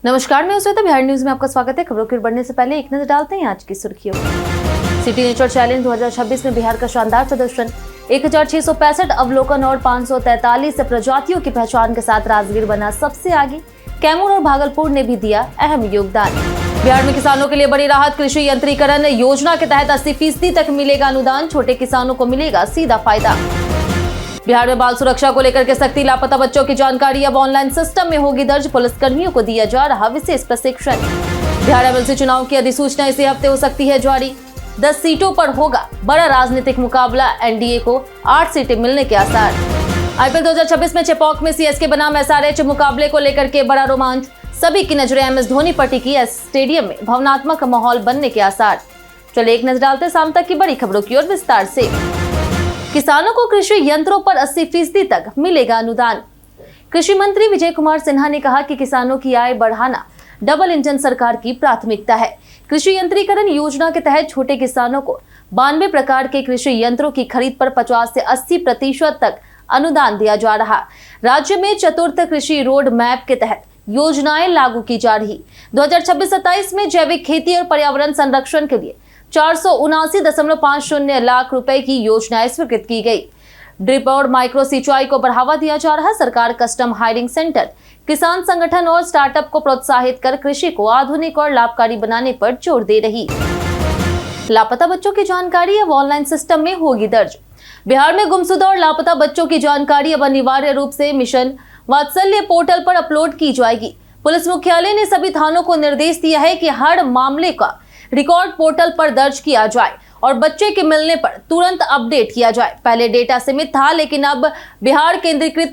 नमस्कार, मैं श्वेता। बिहार न्यूज में आपका स्वागत है। खबरों की ओर बढ़ने से पहले एक नजर डालते हैं आज की सुर्खियों। सिटी नेचर चैलेंज 2026 में बिहार का शानदार प्रदर्शन, 1665 अवलोकन और 543 प्रजातियों की पहचान के साथ राजगीर बना सबसे आगे। कैमूर और भागलपुर ने भी दिया अहम योगदान। बिहार में किसानों के लिए बड़ी राहत, कृषि यंत्रीकरण योजना के तहत 80% तक मिलेगा अनुदान, छोटे किसानों को मिलेगा सीधा फायदा। बिहार में बाल सुरक्षा को लेकर के सख्ती, लापता बच्चों की जानकारी अब ऑनलाइन सिस्टम में होगी दर्ज, पुलिसकर्मियों को दिया जा रहा विशेष प्रशिक्षण। बिहार एमएलसी चुनाव की अधिसूचना इसी हफ्ते हो सकती है जारी, 10 सीटों पर होगा बड़ा राजनीतिक मुकाबला, एनडीए को 8 सीटें मिलने के आसार। आईपीएल 2026 में चेपॉक में सीएसके बनाम एसआरएच मुकाबले को लेकर के बड़ा रोमांच, सभी की नजरें एमएस धोनी पर टिकी, स्टेडियम में भावनात्मक माहौल बनने के आसार। चलिए एक नजर डालते शाम तक की बड़ी खबरों की ओर विस्तार से। किसानों को कृषि यंत्रों पर 80% तक मिलेगा अनुदान। कृषि मंत्री विजय कुमार सिन्हा ने कहा कि किसानों की आय बढ़ाना डबल इंजन सरकार की प्राथमिकता है। कृषि यंत्रीकरण योजना के तहत छोटे किसानों को 92 प्रकार के कृषि यंत्रों की खरीद पर 50 से 80% तक अनुदान दिया जा रहा। राज्य में चतुर्थ कृषि रोड मैप के तहत योजनाएं लागू की जा रही। 2026-27 में जैविक खेती और पर्यावरण संरक्षण के लिए 479.50 लाख रुपए की योजनाएं स्वीकृत की गई। ड्रिप और माइक्रो सिंचाई को बढ़ावा दिया जा रहा। सरकार कस्टम हायरिंग सेंटर, किसान संगठन और स्टार्टअप को प्रोत्साहित कर कृषि को आधुनिक और लाभकारी बनाने पर जोर दे रही। लापता बच्चों की जानकारी अब ऑनलाइन सिस्टम में होगी दर्ज। बिहार में गुमशुदा और लापता बच्चों की जानकारी अब अनिवार्य रूप से मिशन वात्सल्य पोर्टल पर अपलोड की जाएगी। पुलिस मुख्यालय ने सभी थानों को निर्देश दिया है कि हर मामले का रिकॉर्ड पोर्टल पर दर्ज किया जाए और बच्चे के मिलने पर तुरंत अपडेट किया जाए। पहले डेटा सीमित था, लेकिन अब बिहार केंद्रीकृत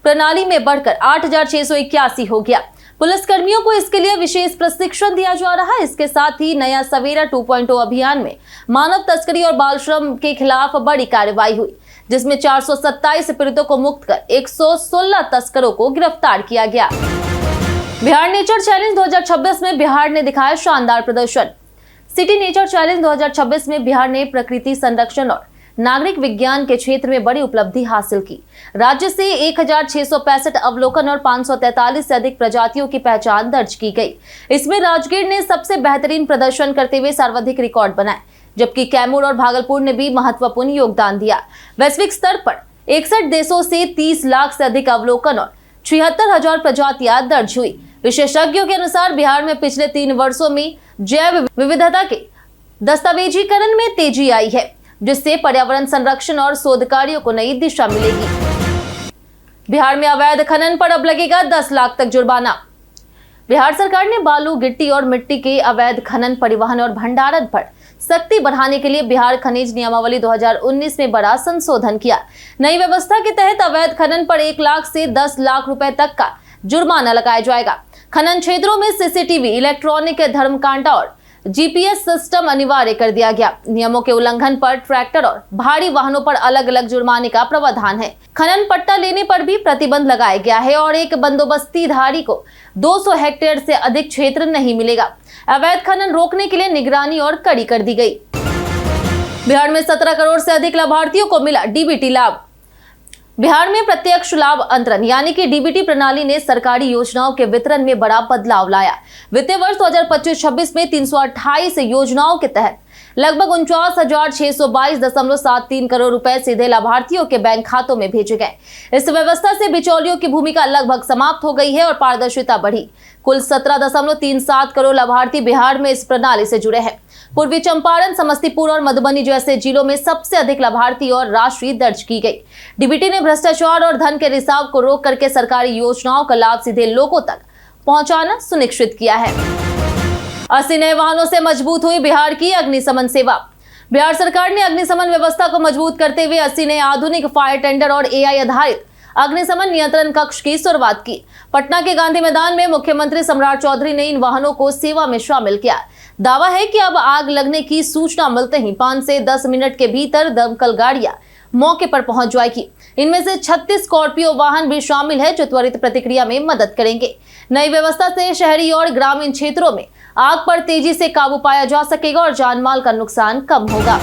प्रणाली में बढ़कर 8,681 हो गया। पुलिसकर्मियों को इसके लिए विशेष प्रशिक्षण दिया जा रहा है। इसके साथ ही नया सवेरा 2.0 अभियान में मानव तस्करी और बाल श्रम के खिलाफ बड़ी कार्रवाई हुई, जिसमें 427 पीड़ितों को मुक्त कर 116 तस्करों को गिरफ्तार किया गया। बिहार नेचर चैलेंज 2026 में बिहार ने दिखाया शानदार प्रदर्शन। सिटी नेचर चैलेंज 2026 में बिहार ने प्रकृति संरक्षण और नागरिक विज्ञान के क्षेत्र में बड़ी उपलब्धि हासिल की। राज्य से 1665 अवलोकन और 543 से अधिक प्रजातियों की पहचान दर्ज की गई। इसमें राजगीर ने सबसे बेहतरीन प्रदर्शन करते हुए सर्वाधिक रिकॉर्ड बनाए, जबकि कैमूर और भागलपुर ने भी महत्वपूर्ण योगदान दिया। वैश्विक स्तर पर 61 देशों से 30 लाख से अधिक अवलोकन और 76,000 प्रजातियां दर्ज हुई। विशेषज्ञों के अनुसार बिहार में पिछले 3 वर्षों में जैव विविधता के दस्तावेजीकरण में तेजी आई है, जिससे पर्यावरण संरक्षण और शोध कार्यों को नई दिशा मिलेगी। बिहार में अवैध खनन पर अब लगेगा 10 लाख तक जुर्माना। बिहार सरकार ने बालू, गिट्टी और मिट्टी के अवैध खनन, परिवहन और भंडारण पर सख्ती बढ़ाने के लिए बिहार खनिज नियमावली 2019 में बड़ा संशोधन किया। नई व्यवस्था के तहत अवैध खनन पर 1 लाख से 10 लाख रुपए तक का जुर्माना लगाया जाएगा। खनन क्षेत्रों में सीसीटीवी, इलेक्ट्रॉनिक धर्मकांटा और जीपीएस सिस्टम अनिवार्य कर दिया गया। नियमों के उल्लंघन पर ट्रैक्टर और भारी वाहनों पर अलग अलग जुर्माने का प्रावधान है। खनन पट्टा लेने पर भी प्रतिबंध लगाया गया है और एक बंदोबस्तीधारी को 200 हेक्टेयर से अधिक क्षेत्र नहीं मिलेगा। अवैध खनन रोकने के लिए निगरानी और कड़ी कर दी गई। बिहार में 17 करोड़ से अधिक लाभार्थियों को मिला डीबीटी लाभ। बिहार में प्रत्यक्ष लाभ अंतरण यानी कि डीबीटी प्रणाली ने सरकारी योजनाओं के वितरण में बड़ा बदलाव लाया। वित्तीय वर्ष 2025-26 में 328 योजनाओं के तहत लगभग 49,622.73 करोड़ रुपए सीधे लाभार्थियों के बैंक खातों में भेजे गए। इस व्यवस्था से बिचौलियों की भूमिका लगभग समाप्त हो गई है और पारदर्शिता बढ़ी। कुल 17.37 करोड़ लाभार्थी बिहार में इस प्रणाली से जुड़े हैं। पूर्वी चंपारण, समस्तीपुर और मधुबनी जैसे जिलों में सबसे अधिक लाभार्थी और राशि दर्ज की गई। डीबीटी ने भ्रष्टाचार और धन के रिसाव को रोक करके सरकारी योजनाओं का लाभ सीधे लोगों तक पहुंचाना सुनिश्चित किया है। 80 नए वाहनों से मजबूत हुई बिहार की अग्निशमन सेवा। बिहार सरकार ने अग्निशमन व्यवस्था को मजबूत करते हुए 80 नए आधुनिक फायर टेंडर और एआई आधारित अग्निशमन नियंत्रण कक्ष की शुरुआत की। पटना के गांधी मैदान में मुख्यमंत्री सम्राट चौधरी ने इन वाहनों को सेवा में शामिल किया। दावा है कि अब आग लगने की सूचना मिलते ही 5 से 10 मिनट के भीतर दमकल गाड़ियां मौके पर पहुंच जाएगी। इनमें से 36 स्कॉर्पियो वाहन भी शामिल है, जो त्वरित प्रतिक्रिया में मदद करेंगे। नई व्यवस्था से शहरी और ग्रामीण क्षेत्रों में आग पर तेजी से काबू पाया जा सकेगा और जानमाल का नुकसान कम होगा।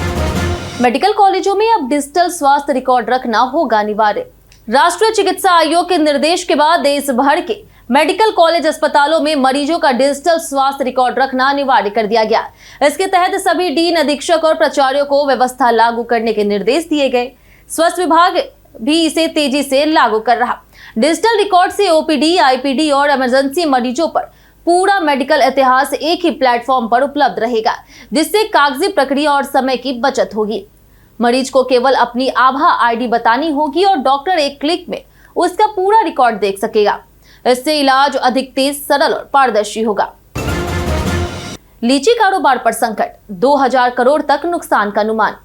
मेडिकल कॉलेजों में अब डिजिटल स्वास्थ्य रिकॉर्ड रखना होगा अनिवार्य। राष्ट्रीय चिकित्सा आयोग के निर्देश के बाद देश भर के मेडिकल कॉलेज अस्पतालों में मरीजों का डिजिटल स्वास्थ्य रिकॉर्ड रखना अनिवार्य कर दिया गया। इसके तहत सभी डीन, अधीक्षक और प्राचार्यों को व्यवस्था लागू करने के निर्देश दिए गए। स्वास्थ्य विभाग भी इसे तेजी से लागू कर रहा। डिजिटल रिकॉर्ड से ओपीडी, आईपीडी और इमरजेंसी मरीजों पर पूरा मेडिकल इतिहास एक ही प्लेटफॉर्म पर उपलब्ध रहेगा, जिससे कागजी प्रक्रिया और समय की बचत होगी। मरीज को केवल अपनी आभा आईडी बतानी होगी और डॉक्टर एक क्लिक में उसका पूरा रिकॉर्ड देख सकेगा। इससे इलाज अधिक तेज, सरल और पारदर्शी होगा। लीची कारोबार पर संकट, 2000 करोड़ तक नुकसान का अनुमान।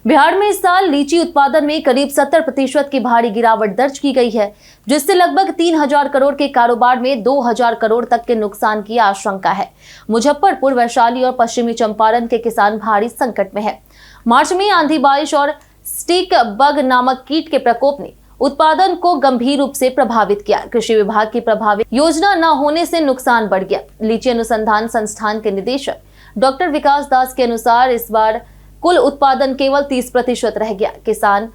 बिहार में इस साल लीची उत्पादन में करीब 70% की भारी गिरावट दर्ज की गई है, जिससे लगभग 3000 करोड़ के कारोबार में 2000 करोड़ तक के नुकसान की आशंका है। मुजफ्फरपुर, वैशाली और पश्चिमी चंपारण के किसान भारी संकट में है। मार्च में आंधी, बारिश और स्टिक बग नामक कीट के प्रकोप ने उत्पादन को गंभीर रूप से प्रभावित किया। कृषि विभाग की प्रभावित योजना न होने से नुकसान बढ़ गया। लीची अनुसंधान संस्थान के निदेशक डॉक्टर विकास दास के अनुसार इस बार कुल उत्पादन केवल 30% रह गया। किसान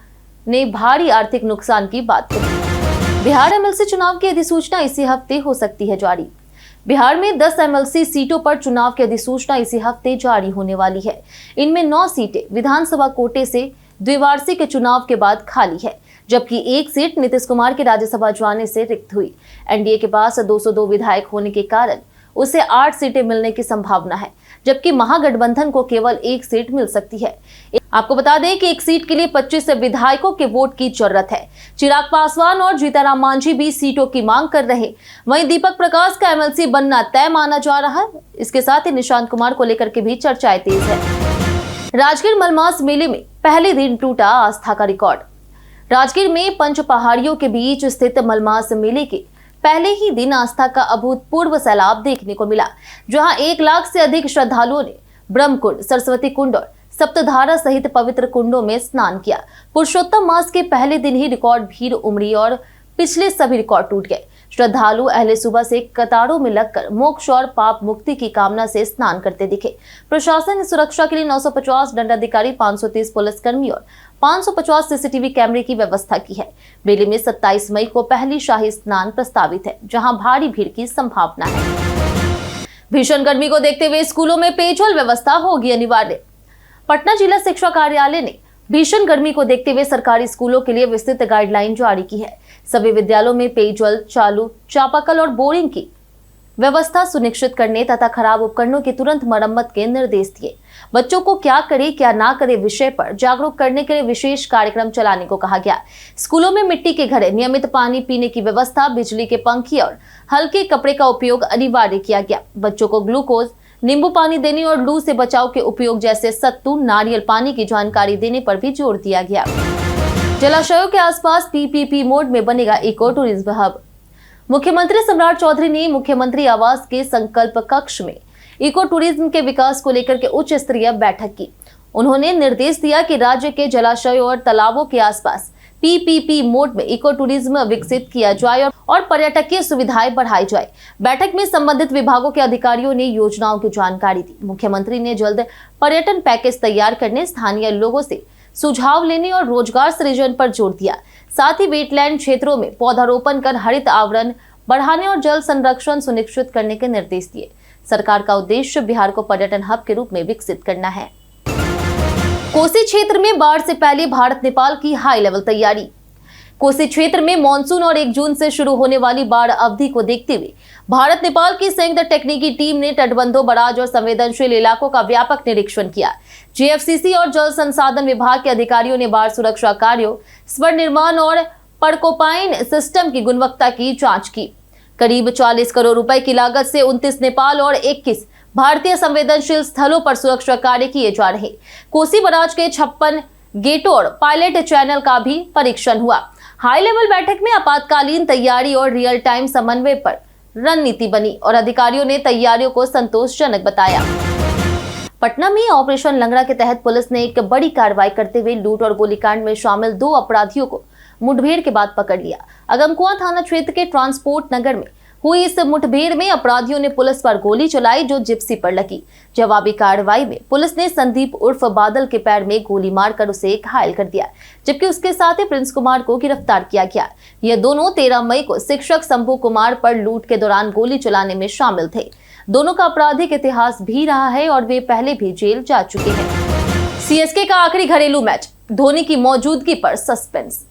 ने भारी आर्थिक नुकसान की बात कही। बिहार एमएलसी चुनाव की अधिसूचना इसी हफ्ते हो सकती है जारी। बिहार में 10 एमएलसी सीटों पर चुनाव की अधिसूचना इसी हफ्ते जारी होने वाली है। इनमें 9 सीटें विधानसभा कोटे से द्विवार्षिक चुनाव के बाद खाली है, जबकि एक सीट नीतीश कुमार के राज्यसभा जाने से रिक्त हुई। एनडीए के पास 202 विधायक होने के कारण उसे 8 सीटें मिलने की संभावना है, जबकि महागठबंधन को केवल 1 सीट मिल सकती है। आपको बता दें कि एक सीट के लिए 25 विधायकों के वोट की जरूरत है। चिराग पासवान और जीतनराम मांझी भी सीटों की मांग कर रहे। वहीं दीपक प्रकाश का एमएलसी बनना तय माना जा रहा है। इसके साथ ही निशांत कुमार को लेकर के भी चर्चाएं तेज है। राजगीर मलमास मेले में पहले दिन टूटा आस्था का रिकॉर्ड। राजगीर में पंच पहाड़ियों के बीच स्थित मलमास मेले के पहले ही दिन आस्था का अभूतपूर्व सैलाब देखने को मिला, जहां 1 लाख से अधिक श्रद्धालुओं ने ब्रह्मकुंड, सरस्वती कुंड और सप्तधारा सहित पवित्र कुंडों में स्नान किया। पुरुषोत्तम मास के पहले दिन ही रिकॉर्ड भीड़ उमड़ी और पिछले सभी रिकॉर्ड टूट गए। श्रद्धालु अहले सुबह से कतारों में लगकर मोक्ष और पाप मुक्ति की कामना से स्नान करते दिखे। प्रशासन ने सुरक्षा के लिए 950 दंडाधिकारी, 530 पुलिसकर्मी और 550 सीसीटीवी कैमरे की व्यवस्था की है। मेले में 27 मई को पहली शाही स्नान प्रस्तावित है, जहां भारी भीड़ की संभावना है। भीषण गर्मी को देखते हुए स्कूलों में पेयजल व्यवस्था होगी अनिवार्य। पटना जिला शिक्षा कार्यालय ने भीषण गर्मी को देखते हुए सरकारी स्कूलों के लिए विस्तृत गाइडलाइन जारी की है। सभी विद्यालयों में पेयजल, चालू चापाकल और बोरिंग की व्यवस्था सुनिश्चित करने तथा खराब उपकरणों की तुरंत मरम्मत के निर्देश दिए। बच्चों को क्या करे क्या ना करे विषय पर जागरूक करने के लिए विशेष कार्यक्रम चलाने को कहा गया। स्कूलों में मिट्टी के घड़े, नियमित पानी पीने की व्यवस्था, बिजली के पंखे और हल्के कपड़े का उपयोग अनिवार्य किया गया। बच्चों को ग्लूकोज, नींबू पानी देने और लू से बचाव के उपयोग जैसे सत्तू, नारियल पानी की जानकारी देने पर भी जोर दिया गया। जलाशयों के आसपास पीपीपी मोड में बनेगा इको टूरिज्म हब। मुख्यमंत्री सम्राट चौधरी ने मुख्यमंत्री आवास के संकल्प कक्ष में इको टूरिज्म के विकास को लेकर के उच्च स्तरीय बैठक की। उन्होंने निर्देश दिया कि राज्य के जलाशयों और तालाबों के आसपास पीपीपी मोड में इको टूरिज्म विकसित किया जाए और पर्यटकीय सुविधाएं बढ़ाई जाए। बैठक में संबंधित विभागों के अधिकारियों ने योजनाओं की जानकारी दी। मुख्यमंत्री ने जल्द पर्यटन पैकेज तैयार करने, स्थानीय लोगों से सुझाव लेने और रोजगार सृजन पर जोर दिया। साथ ही वेटलैंड क्षेत्रों में पौधारोपण कर हरित आवरण बढ़ाने और जल संरक्षण सुनिश्चित करने के निर्देश दिए। सरकार का उद्देश्य बिहार को पर्यटन हब के रूप में विकसित करना है। कोसी क्षेत्र में बाढ़ से पहले भारत नेपाल की हाई लेवल तैयारी। कोसी क्षेत्र में मानसून और 1 जून से शुरू होने वाली बाढ़ अवधि को देखते हुए भारत नेपाल की संयुक्त तकनीकी टीम ने तटबंधों, बराज और संवेदनशील इलाकों का व्यापक निरीक्षण किया। जीएफसीसी और जल संसाधन विभाग के अधिकारियों ने बाढ़ सुरक्षा कार्यों, स्वर निर्माण और पड़कोपाइन सिस्टम की गुणवत्ता की जांच की। करीब 40 करोड़ रुपए की लागत से 29 नेपाल और 21 भारतीय संवेदनशील स्थलों पर सुरक्षा कार्य किए जा रहे। कोसी बराज के 56 गेटों और पायलट चैनल का भी परीक्षण हुआ। हाई लेवल बैठक में आपातकालीन तैयारी और रियल टाइम समन्वय पर रणनीति बनी और अधिकारियों ने तैयारियों को संतोषजनक बताया। पटना में ऑपरेशन लंगड़ा के तहत पुलिस ने एक बड़ी कार्रवाई करते हुए लूट और गोलीकांड में शामिल 2 अपराधियों को मुठभेड़ के बाद पकड़ लिया। अगमकुआं थाना क्षेत्र के ट्रांसपोर्ट नगर में हुई इस मुठभेड़ में अपराधियों ने पुलिस पर गोली चलाई जो जिप्सी पर लगी। जवाबी कार्रवाई में पुलिस ने संदीप उर्फ बादल के पैर में गोली मारकर उसे घायल कर दिया, जबकि उसके साथ ही प्रिंस कुमार को गिरफ्तार किया गया। ये दोनों 13 मई को शिक्षक शंभू कुमार पर लूट के दौरान गोली चलाने में शामिल थे। दोनों का आपराधिक इतिहास भी रहा है और वे पहले भी जेल जा चुके हैं। सीएसके का आखिरी घरेलू मैच, धोनी की मौजूदगी पर सस्पेंस।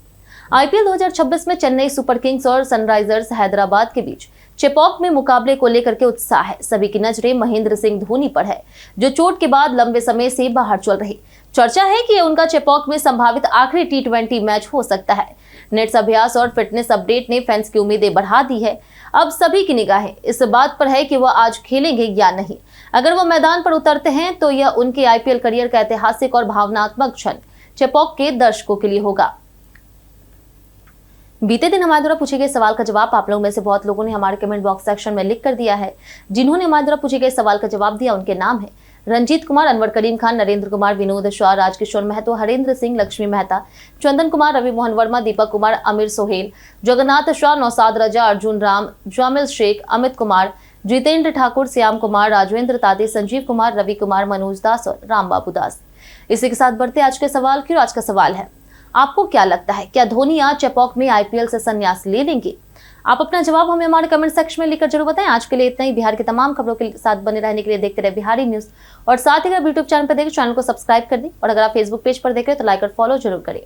आईपीएल 2026 में चेन्नई सुपर किंग्स और सनराइजर्स हैदराबाद के बीच चेपॉक में मुकाबले को लेकर के उत्साह है। सभी की नजरें महेंद्र सिंह धोनी पर है, जो चोट के बाद लंबे समय से बाहर चल रही। चर्चा है कि उनका चेपॉक में संभावित आखिरी टी20 मैच हो सकता है। नेट्स अभ्यास और फिटनेस अपडेट ने फैंस की उम्मीदें बढ़ा दी है। अब सभी की निगाहें इस बात पर है कि वह आज खेलेंगे या नहीं। अगर वह मैदान पर उतरते हैं तो यह उनके आईपीएल करियर का ऐतिहासिक और भावनात्मक क्षण चेपॉक के दर्शकों के लिए होगा। बीते दिन हमारे द्वारा पूछे गए सवाल का जवाब आप लोगों में से बहुत लोगों ने हमारे कमेंट बॉक्स सेक्शन में लिख कर दिया है। जिन्होंने हमारे द्वारा पूछे गए सवाल का जवाब दिया उनके नाम है रंजीत कुमार, अनवर करीम खान, नरेंद्र कुमार, विनोद शाह, राजकिशोर महतो, हरेंद्र सिंह, लक्ष्मी मेहता, चंदन कुमार, रवि मोहन वर्मा, दीपक कुमार, अमीर सोहेल, जगन्नाथ शाह, नौसाद रजा, अर्जुन राम, जामिल शेख, अमित कुमार, जितेंद्र ठाकुर, श्याम कुमार, राजवेंद्र ताते, संजीव कुमार, रवि कुमार, मनोज दास और राम बाबू दास। इसी के साथ बढ़ते आज के सवाल की। आज का सवाल है, आपको क्या लगता है, क्या धोनी आज चेपॉक में आईपीएल से संन्यास ले लेंगे? आप अपना जवाब हमें हमारे कमेंट सेक्शन में लिखकर जरूर बताएं। आज के लिए इतना ही। बिहार की तमाम खबरों के साथ बने रहने के लिए देखते रहे बिहारी न्यूज, और साथ ही अगर यूट्यूब चैनल पर देखें चैनल को सब्सक्राइब कर दें, और अगर आप फेसबुक पेज पर देख रहे हैं तो लाइक और फॉलो जरूर करें।